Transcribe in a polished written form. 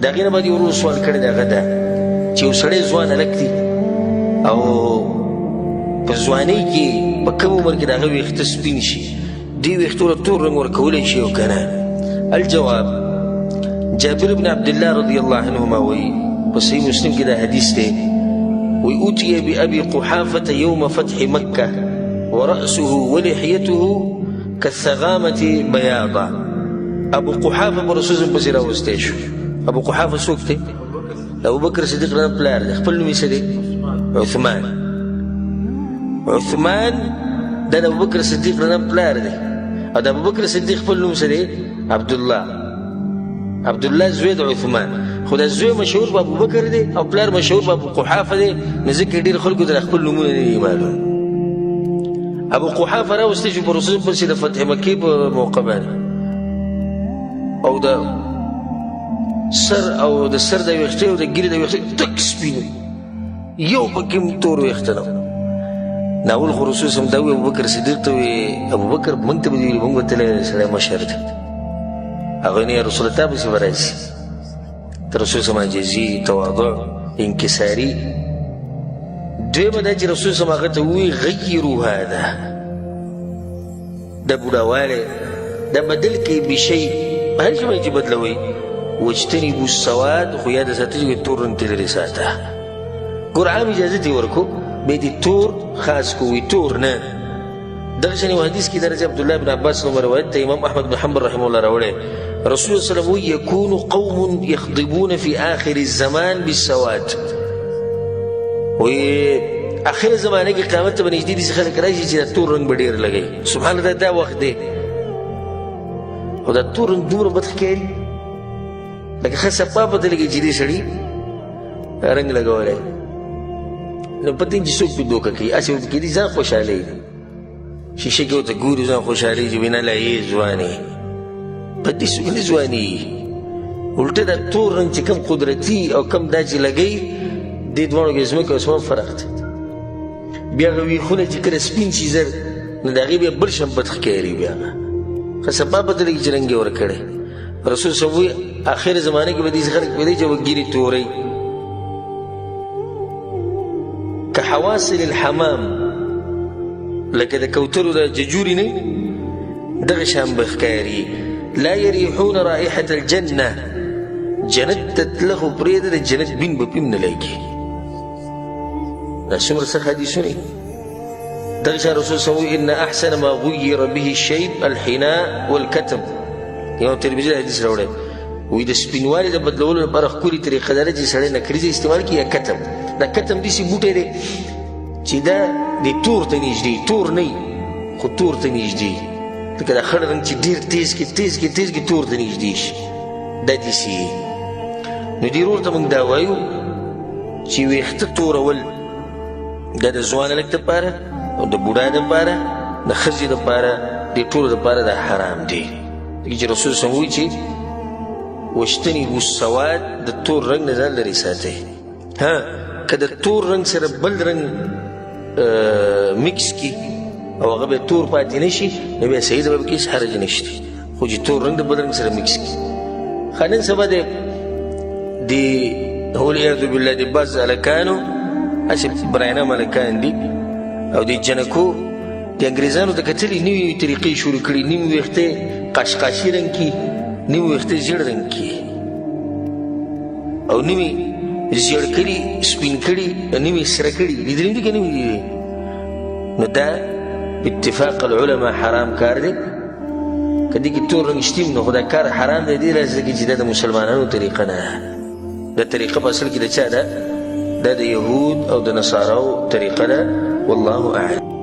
د هغې نه بعد یې ورور سوال کړی د هغه ده چې یو سړی ځوان هلک دی او په ځوانۍ کې په کم عمر کې د هغه ویښته سپین شي دې ویښتو له تور رنګ ورکولی شي او که نه الجواب جابر بن عبدالله رضی الله عنهما وایي په صحیح مسلم کې دا حدیث دی وی اوتي بأبي قحافة يوم فتح مكة ورأسه ولحيته كالثغامة بياضا ابو قحافة برسول الله پسې راوستی شو ابو قحافة څوک دی ابو بکر صدیق رضی پلار دی خپل نوم یې څه دی عثمان دا د ابو بکر صدیق رضی پلار دی او د ابو بکر صدیق خپل نوم څه دی عبدالله زوی د عثمان خو د زوی مشهور په ابو بکر دی او پلار مشهور په ابو قحافه دی نو ځکه ډېر خلکو ته خپل نومونه نه دي معلوم ابو قحافه راوستی شو په رسول پسې د فتح مکې په موقع باندې او د سر د ویښتې او د ګیرې د ویښتې تک سپین یو پکې هم تور ویښته نه ناول خو رسول صلی دا وی ابو بکر صدیق ته وی ابو بکر موږ ته به ویلي موږ به تللی سړی مشر دی هغه نه رسول الله پسې به راځي د رسول صلی عاجزي تواضع انکساري دویمه دا چې رسول صلی هغه ته ووایي غیرو هذا دا بوډاوالی دا بدل کوي بشی هر شی باندې چې بدلوئ واجتنبوا السواد خو یاد ساتئ چې تور رنګ ته لرې ساته ګور عام اجازت یې ورکو بیا دې تور خاص کو وي تور نه دغه شان یو حدیث کې درجه عبدالله بن عباس نو روایت ته امام احمد بن حنبل رحمه الله راوړی رسول الله صلی الله علیه وسلم یکون قوم یخضبون فی آخر الزمان بالسواد وی آخر زمانه کې قیامت ته به نږدې داسې خلک راشي چې دا تور رنګ به ډېر لګوي سبحان الله دا وخت دی خو دا تور رنګ دومره بد ښکاري لکه ښه صفا پته لګي چې دې سړي رنګ لګولی نو پته چې څوک پې دوکه کوي هسې ورته کېدي ځان خوشحالوي شیشه کې ورته ګوري ځان خوشحالوي چې وینا لا یې ځوانې په دې څوک نه ځوانېږي الټه دا تور رنګ چې کم قدرتي او کم دا چې لګوي دې دواړو کې ځمکه او اسمان فرق دی بیا هغه ویښونه چې کله سپین شي زر نو د هغې بیا بل شم بد ښکاري بیا هغه ښه صفا پته لګي چې رنګ یې ورکړی رسول صلی الله علیه وسلم آخر زمانه کې به داسې خلک پیدا چې به ګیرې تورئ که حواصل الحمام لکه د کوترو د ججوري نه دغه شان به ښکاري لا یریحون رائحة الجنة جنت ته تله خو پرېږده د جنت بین به پې هم نه لګي دا څومره څه حدیثونه دغه شان رسول صلی الله علیه وسلم ان احسن ما غیر به الشیب الحناء والکتم امام ترمذي حدیث راوړی وی د سپینوالي د بدلولو لپاره ښکلې طریقه دا ده چې سړی نکریزه استعمال کړي یا کتم دا کتم داسې بوټی دی چې دا د تور ته نږدې تور نه خو تور ته نږدې لکه دا خړ رنګ چې ډېر تیز کې تور ته نږدې شي دا داسې نو ډېر ورته موږ دا وایو چې ویښته تورول دا د ځوان هلک دپاره او د بوډا دپاره د ښځې دپاره د ټولو دپاره دا حرام دی چې رسول صلی الله علیه وسلم وایي چې واجتنبوا السواد د تور رنګ نه ځان لرې ساتئ که د تور رنګ سره بل رنګ مکس کی او هغه به تور پاتې نه شي نو بیا صحیح ده به پکې هېڅ حرج نشته خو چې تور رنګ د بل رنګ سره مکس کی ښه نن سبا د والعیاذ بالله د بعض هلکانو هسې برایانه هلکان دي او د جنکو د انګریزانو ته کتلي نوي طریقې شروع کړي نیم ویښته قاشقاشي رنګ کې نیم ویښته ژیړ رنګ کې او نیمې زیړ کړي سپین کړي نیمې سره کړي لیدلي دي که نه وي نو دا اتفاق العلماء حرام کار دی که دې کې تور رنګ شته نو خو دا کار حرام دی دې راځي چې دا د مسلمانانو طریقه نه دا طریقه په اصل کې د چا ده دا د یهود او د نصاراو طریقه ده والله اعلم